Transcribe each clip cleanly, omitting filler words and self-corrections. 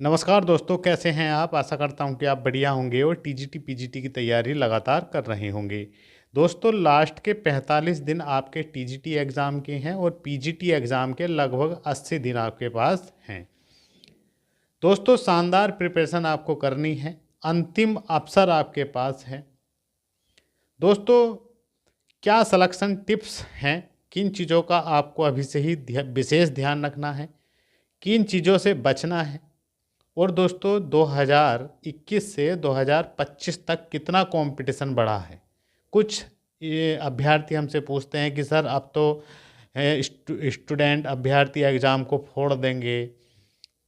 नमस्कार दोस्तों, कैसे हैं आप? आशा करता हूं कि आप बढ़िया होंगे और टीजीटी पीजीटी की तैयारी लगातार कर रहे होंगे। दोस्तों, लास्ट के 45 दिन आपके टीजीटी एग्ज़ाम के हैं और पीजीटी एग्ज़ाम के लगभग 80 दिन आपके पास हैं। दोस्तों, शानदार प्रिपरेशन आपको करनी है। अंतिम अवसर आपके पास है। दोस्तों, क्या सिलेक्शन टिप्स हैं? किन चीज़ों का आपको अभी से ही विशेष ध्यान रखना है? किन चीज़ों से बचना है? और दोस्तों, 2021 से 2025 तक कितना कंपटीशन बढ़ा है? कुछ ये अभ्यर्थी हमसे पूछते हैं कि सर अब तो स्टूडेंट अभ्यर्थी एग्ज़ाम को फोड़ देंगे,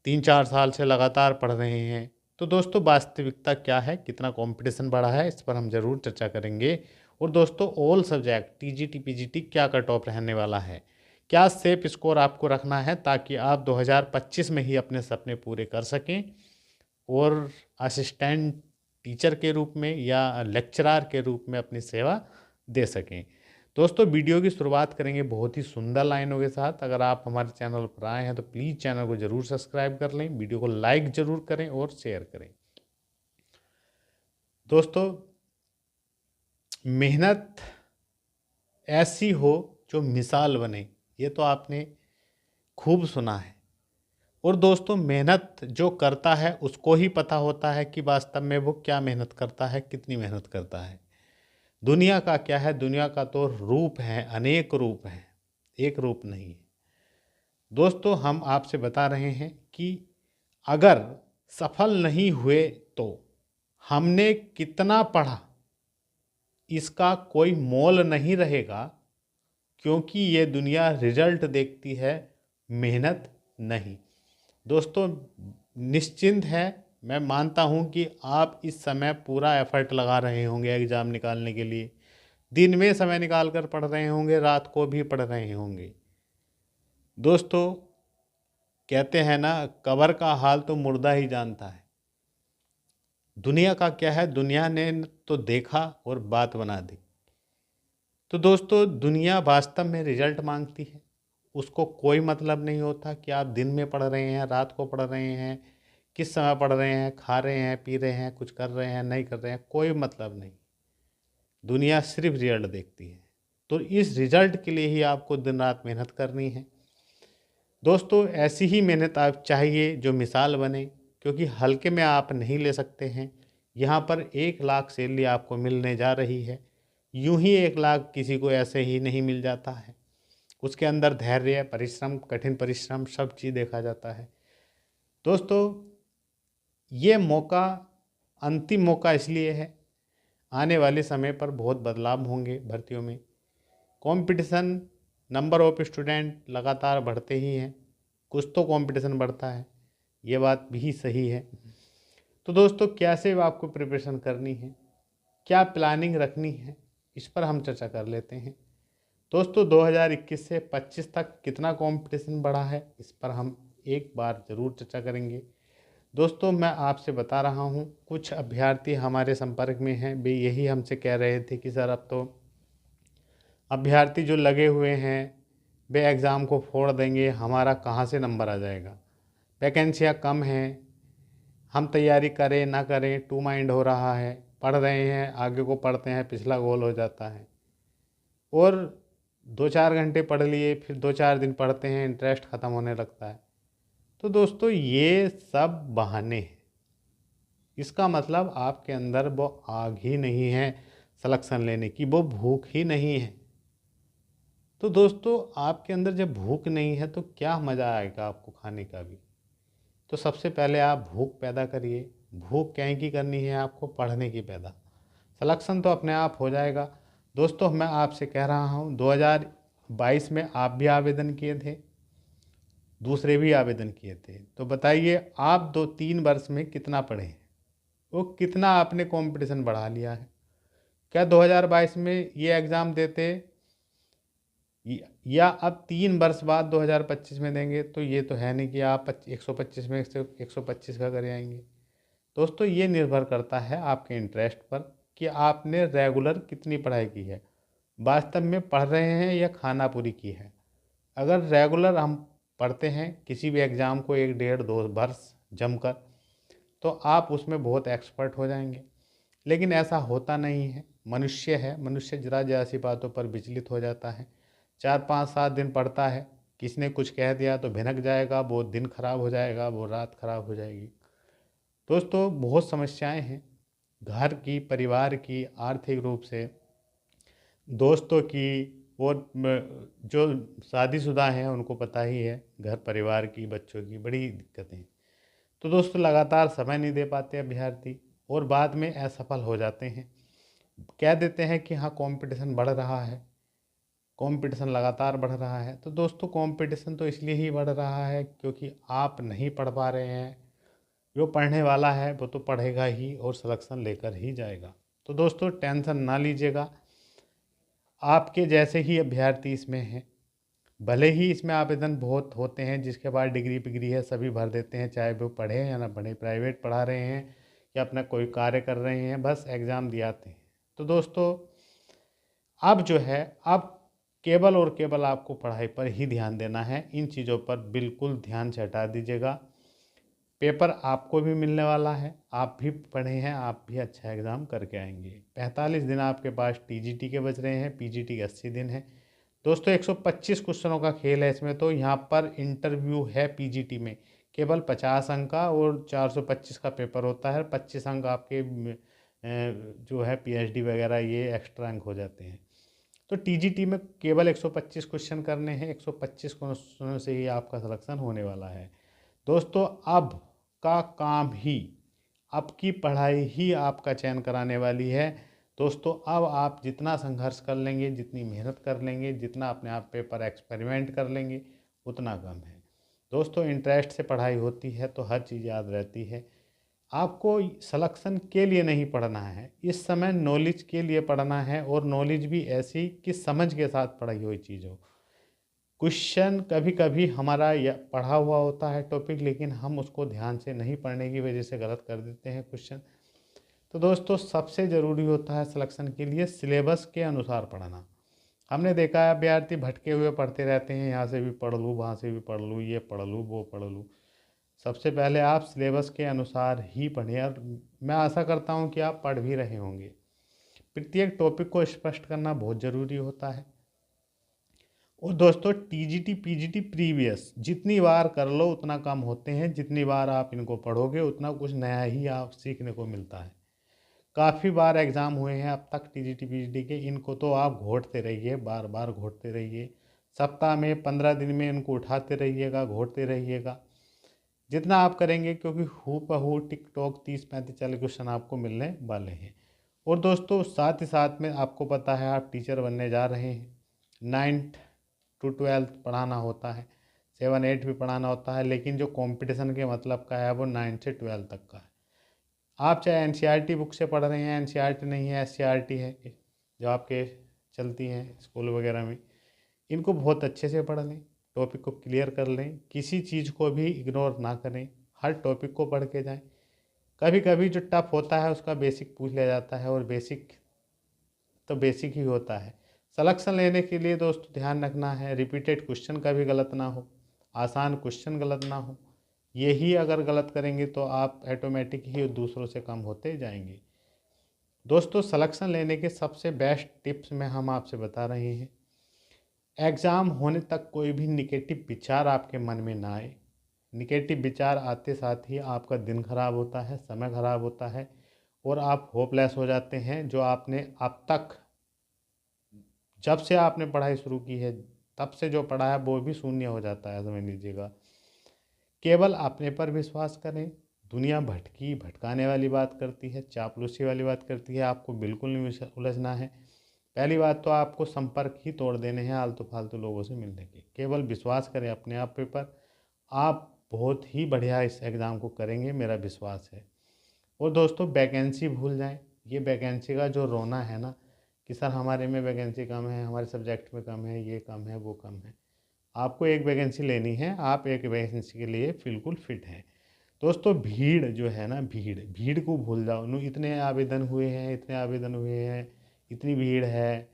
3-4 साल से लगातार पढ़ रहे हैं। तो दोस्तों, वास्तविकता क्या है, कितना कंपटीशन बढ़ा है, इस पर हम ज़रूर चर्चा करेंगे। और दोस्तों, ऑल सब्जेक्ट टीजीटी पीजीटी क्या कट ऑफ रहने वाला है, क्या सेफ स्कोर आपको रखना है ताकि आप 2025 में ही अपने सपने पूरे कर सकें और असिस्टेंट टीचर के रूप में या लेक्चरर के रूप में अपनी सेवा दे सकें। दोस्तों, वीडियो की शुरुआत करेंगे बहुत ही सुंदर लाइनों के साथ। अगर आप हमारे चैनल पर आए हैं तो प्लीज़ चैनल को ज़रूर सब्सक्राइब कर लें, वीडियो को लाइक ज़रूर करें और शेयर करें। दोस्तों, मेहनत ऐसी हो जो मिसाल बने, ये तो आपने खूब सुना है। और दोस्तों, मेहनत जो करता है उसको ही पता होता है कि वास्तव में वो क्या मेहनत करता है, कितनी मेहनत करता है। दुनिया का क्या है, दुनिया का तो रूप है, अनेक रूप हैं, एक रूप नहीं है। दोस्तों, हम आपसे बता रहे हैं कि अगर सफल नहीं हुए तो हमने कितना पढ़ा इसका कोई मोल नहीं रहेगा, क्योंकि ये दुनिया रिजल्ट देखती है, मेहनत नहीं। दोस्तों, निश्चिंत है, मैं मानता हूँ कि आप इस समय पूरा एफर्ट लगा रहे होंगे एग्ज़ाम निकालने के लिए। दिन में समय निकाल कर पढ़ रहे होंगे, रात को भी पढ़ रहे होंगे। दोस्तों, कहते हैं ना, कब्र का हाल तो मुर्दा ही जानता है। दुनिया का क्या है, दुनिया ने तो देखा और बात बना दी। तो दोस्तों, दुनिया वास्तव में रिजल्ट मांगती है। उसको कोई मतलब नहीं होता कि आप दिन में पढ़ रहे हैं, रात को पढ़ रहे हैं, किस समय पढ़ रहे हैं, खा रहे हैं, पी रहे हैं, कुछ कर रहे हैं, नहीं कर रहे हैं, कोई मतलब नहीं। दुनिया सिर्फ रिजल्ट देखती है। तो इस रिजल्ट के लिए ही आपको दिन रात मेहनत करनी है। दोस्तों, ऐसी ही मेहनत आप चाहिए जो मिसाल बने, क्योंकि हल्के में आप नहीं ले सकते हैं। यहाँ पर 1 लाख सैलरी आपको मिलने जा रही है। यूं ही 1 लाख किसी को ऐसे ही नहीं मिल जाता है। उसके अंदर धैर्य, परिश्रम, कठिन परिश्रम, सब चीज़ देखा जाता है। दोस्तों, ये मौका अंतिम मौका इसलिए है, आने वाले समय पर बहुत बदलाव होंगे भर्तियों में। कंपटीशन, नंबर ऑफ स्टूडेंट लगातार बढ़ते ही हैं, कुछ तो कंपटीशन बढ़ता है, ये बात भी सही है। तो दोस्तों, कैसे आपको प्रिपरेशन करनी है, क्या प्लानिंग रखनी है, इस पर हम चर्चा कर लेते हैं। दोस्तों, 2021 से 25 तक कितना कंपटीशन बढ़ा है, इस पर हम एक बार ज़रूर चर्चा करेंगे। दोस्तों, मैं आपसे बता रहा हूँ, कुछ अभ्यर्थी हमारे संपर्क में हैं, वे यही हमसे कह रहे थे कि सर अब तो अभ्यर्थी जो लगे हुए हैं वे एग्ज़ाम को फोड़ देंगे, हमारा कहाँ से नंबर आ जाएगा, वैकेंसियाँ कम हैं, हम तैयारी करें ना करें टू माइंड हो रहा है, पढ़ रहे हैं, आगे को पढ़ते हैं, पिछला गोल हो जाता है। और 2-4 घंटे पढ़ लिए, फिर 2-4 दिन पढ़ते हैं, इंटरेस्ट ख़त्म होने लगता है। तो दोस्तों, ये सब बहाने हैं। इसका मतलब आपके अंदर वो आग ही नहीं है सिलेक्शन लेने की, वो भूख ही नहीं है। तो दोस्तों, आपके अंदर जब भूख नहीं है तो क्या मज़ा आएगा आपको खाने का भी। तो सबसे पहले आप भूख पैदा करिए। भूख क्या की करनी है आपको, पढ़ने की पैदा। सिलेक्शन तो अपने आप हो जाएगा। दोस्तों, मैं आपसे कह रहा हूँ, 2022 में आप भी आवेदन किए थे, दूसरे भी आवेदन किए थे। तो बताइए, आप 2-3 वर्ष में कितना पढ़े हैं, वो कितना आपने कंपटीशन बढ़ा लिया है। क्या 2022 में ये एग्ज़ाम देते या अब 3 वर्ष बाद 2025 में देंगे, तो ये तो है नहीं कि आप 125 में से 125 का कर आएंगे। दोस्तों, ये निर्भर करता है आपके इंटरेस्ट पर कि आपने रेगुलर कितनी पढ़ाई की है, वास्तव में पढ़ रहे हैं या खाना पूरी की है। अगर रेगुलर हम पढ़ते हैं, किसी भी एग्ज़ाम को 1-1.5-2 वर्ष जमकर, तो आप उसमें बहुत एक्सपर्ट हो जाएंगे। लेकिन ऐसा होता नहीं है, मनुष्य है, मनुष्य जरा जरा सी बातों पर विचलित हो जाता है। 4 5 7 दिन पढ़ता है, किसी ने कुछ कह दिया तो भिनक जाएगा, वो दिन खराब हो जाएगा, वो रात खराब हो जाएगी। दोस्तों बहुत समस्याएं हैं, घर की, परिवार की, आर्थिक रूप से, दोस्तों की, और जो शादीशुदा हैं उनको पता ही है, घर परिवार की, बच्चों की बड़ी दिक्कतें हैं। तो दोस्तों लगातार समय नहीं दे पाते अभ्यर्थी और बाद में असफल हो जाते हैं। कह देते हैं कि हाँ कंपटीशन बढ़ रहा है, कंपटीशन लगातार बढ़ रहा है। तो दोस्तों कंपटीशन तो इसलिए ही बढ़ रहा है क्योंकि आप नहीं पढ़ पा रहे हैं। जो पढ़ने वाला है वो तो पढ़ेगा ही और सिलेक्शन लेकर ही जाएगा। तो दोस्तों टेंशन ना लीजिएगा, आपके जैसे ही अभ्यर्थी इसमें हैं। भले ही इसमें आवेदन बहुत होते हैं, जिसके पास डिग्री पिग्री है सभी भर देते हैं, चाहे वो पढ़े या ना पढ़े, प्राइवेट पढ़ा रहे हैं या अपना कोई कार्य कर रहे हैं, बस एग्ज़ाम दियाते हैं। तो दोस्तों अब जो है, अब केवल और केवल आपको पढ़ाई पर ही ध्यान देना है, इन चीज़ों पर बिल्कुल ध्यान से हटा दीजिएगा। पेपर आपको भी मिलने वाला है, आप भी पढ़े हैं, आप भी अच्छा एग्ज़ाम करके आएंगे। 45 दिन आपके पास टीजीटी के बच रहे हैं, पीजीटी के 80 दिन है। दोस्तों 125 क्वेश्चनों का खेल है इसमें। तो यहाँ पर इंटरव्यू है पीजीटी में केवल 50 अंक का, और 425 का पेपर होता है। 25 अंक आपके जो है पीएचडी वगैरह ये एक्स्ट्रा अंक हो जाते हैं। तो टीजीटी में केवल 125 क्वेश्चन करने हैं, 125 क्वेश्चनों से ही आपका सिलेक्शन होने वाला है। दोस्तों अब का काम ही, अब की पढ़ाई ही आपका चयन कराने वाली है। दोस्तों अब आप जितना संघर्ष कर लेंगे, जितनी मेहनत कर लेंगे, जितना अपने आप पेपर एक्सपेरिमेंट कर लेंगे, उतना कम है। दोस्तों इंटरेस्ट से पढ़ाई होती है तो हर चीज़ याद रहती है। आपको सिलेक्शन के लिए नहीं पढ़ना है, इस समय नॉलेज के लिए पढ़ना है, और नॉलेज भी ऐसी कि समझ के साथ पढ़ी हुई चीज़ हो। क्वेश्चन कभी कभी हमारा पढ़ा हुआ होता है टॉपिक, लेकिन हम उसको ध्यान से नहीं पढ़ने की वजह से गलत कर देते हैं क्वेश्चन। तो दोस्तों सबसे ज़रूरी होता है सिलेक्शन के लिए सिलेबस के अनुसार पढ़ना। हमने देखा है अभ्यर्थी भटके हुए पढ़ते रहते हैं, यहाँ से भी पढ़ लूँ, वहाँ से भी पढ़ लूँ, ये पढ़ लूँ, वो पढ़ लूँ। सबसे पहले आप सिलेबस के अनुसार ही पढ़ें, और मैं आशा करता हूँ कि आप पढ़ भी रहे होंगे। प्रत्येक टॉपिक को स्पष्ट करना बहुत ज़रूरी होता है। और दोस्तों टीजीटी पीजीटी प्रीवियस जितनी बार कर लो उतना कम होते हैं, जितनी बार आप इनको पढ़ोगे उतना कुछ नया ही आप सीखने को मिलता है। काफ़ी बार एग्ज़ाम हुए हैं अब तक टीजीटी पीजीटी के, इनको तो आप घोटते रहिए, बार बार घोटते रहिए। सप्ताह में 15 दिन में इनको उठाते रहिएगा, घोटते रहिएगा, जितना आप करेंगे, क्योंकि हू बहू टिकटॉक 30 35 40 क्वेश्चन आपको मिलने वाले हैं। और दोस्तों साथ ही साथ में आपको पता है आप टीचर बनने जा रहे हैं, 9th to 12th पढ़ाना होता है, 7 8 भी पढ़ाना होता है, लेकिन जो कंपटीशन के मतलब का है वो 9 से 12 तक का है। आप चाहे एनसीईआरटी बुक से पढ़ रहे हैं, एनसीईआरटी नहीं है, एससीईआरटी है, जो आपके चलती हैं स्कूल वगैरह में, इनको बहुत अच्छे से पढ़ लें, टॉपिक को क्लियर कर लें, किसी चीज़ को भी इग्नोर ना करें, हर टॉपिक को पढ़ के जाएं। कभी कभी जो टफ होता है उसका बेसिक पूछ लिया जाता है, और बेसिक तो बेसिक ही होता है। सलेक्शन लेने के लिए दोस्तों ध्यान रखना है रिपीटेड क्वेश्चन कभी गलत ना हो, आसान क्वेश्चन गलत ना हो। यही अगर गलत करेंगे तो आप ऑटोमेटिक ही दूसरों से कम होते जाएंगे। दोस्तों सिलेक्शन लेने के सबसे बेस्ट टिप्स में हम आपसे बता रहे हैं। एग्ज़ाम होने तक कोई भी निगेटिव विचार आपके मन में ना आए। निगेटिव विचार आते साथ ही आपका दिन खराब होता है, समय खराब होता है, और आप होपलेस हो जाते हैं। जो आपने अब तक, जब से आपने पढ़ाई शुरू की है, तब से जो पढ़ा है वो भी शून्य हो जाता है, समझ लीजिएगा। केवल अपने पर विश्वास करें। दुनिया भटकी भटकाने वाली बात करती है, चापलूसी वाली बात करती है, आपको बिल्कुल नहीं उलझना है। पहली बात तो आपको संपर्क ही तोड़ देने हैं आलतू फालतू लोगों से मिलने के। केवल विश्वास करें अपने आप पर, आप बहुत ही बढ़िया इस एग्ज़ाम को करेंगे, मेरा विश्वास है। और दोस्तों वैकेंसी भूल जाएं। ये वैकेंसी का जो रोना है ना कि सर हमारे में वैकेंसी कम है, हमारे सब्जेक्ट में कम है, ये कम है, वो कम है, आपको एक वैकेंसी लेनी है, आप एक वैकेंसी के लिए बिल्कुल फिट हैं। दोस्तों भीड़ जो है ना, भीड़ भीड़ को भूल जाओ। इतने आवेदन हुए हैं, इतने आवेदन हुए हैं, इतनी भीड़ है,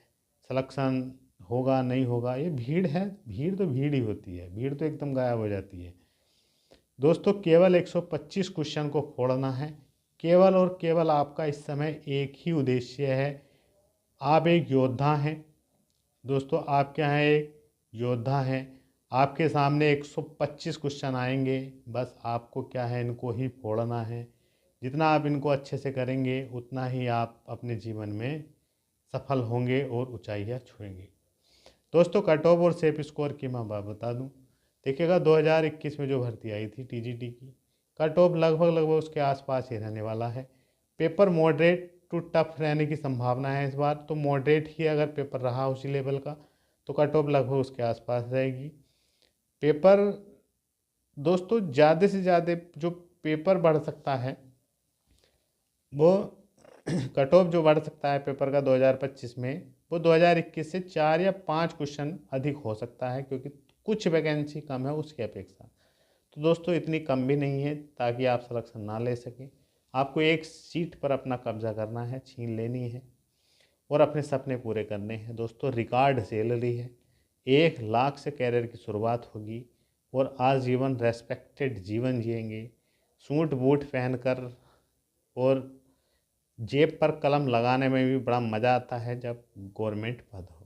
सिलेक्शन होगा नहीं होगा, ये भीड़ है। भीड़ तो भीड़ ही होती है, भीड़ तो एकदम गायब हो जाती है। दोस्तों केवल 125 क्वेश्चन को फोड़ना है। केवल और केवल आपका इस समय एक ही उद्देश्य है। आप एक योद्धा हैं दोस्तों, आप क्या हैं, एक योद्धा हैं। आपके सामने 125 क्वेश्चन आएंगे, बस आपको क्या है, इनको ही फोड़ना है। जितना आप इनको अच्छे से करेंगे उतना ही आप अपने जीवन में सफल होंगे और ऊंचाइयां छुएंगे। दोस्तों कट ऑफ और सेफ स्कोर की मैं बात बता दूं। देखिएगा 2021 में जो भर्ती आई थी टीजीटी की, कट ऑफ लगभग उसके आसपास ही रहने वाला है। पेपर मॉडरेट टू टफ रहने की संभावना है इस बार, तो मॉडरेट ही अगर पेपर रहा उसी लेवल का तो कट ऑफ लगभग उसके आसपास रहेगी। पेपर दोस्तों ज़्यादा से ज़्यादा जो पेपर बढ़ सकता है वो कट ऑफ जो बढ़ सकता है पेपर का 2025 में, वो 2021 से 4 या 5 क्वेश्चन अधिक हो सकता है, क्योंकि कुछ वैकेंसी कम है उसकी अपेक्षा। तो दोस्तों इतनी कम भी नहीं है ताकि आप सिलेक्शन ना ले सकें। आपको एक सीट पर अपना कब्जा करना है, छीन लेनी है और अपने सपने पूरे करने हैं। दोस्तों रिकॉर्ड सैलरी है, 1 लाख से कैरियर की शुरुआत होगी और आजीवन रेस्पेक्टेड जीवन जिएंगे। सूट बूट पहनकर और जेब पर कलम लगाने में भी बड़ा मज़ा आता है जब गवर्नमेंट पद हो।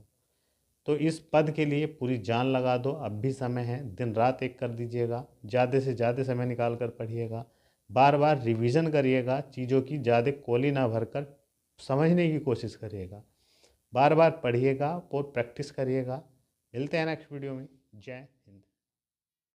तो इस पद के लिए पूरी जान लगा दो, अब भी समय है। दिन रात एक कर दीजिएगा, ज़्यादा से ज़्यादा समय निकाल कर पढ़िएगा, बार बार रिवीजन करिएगा, चीज़ों की ज़्यादा कोली ना भरकर समझने की कोशिश करिएगा, बार बार पढ़िएगा और प्रैक्टिस करिएगा। मिलते हैं नेक्स्ट वीडियो में। जय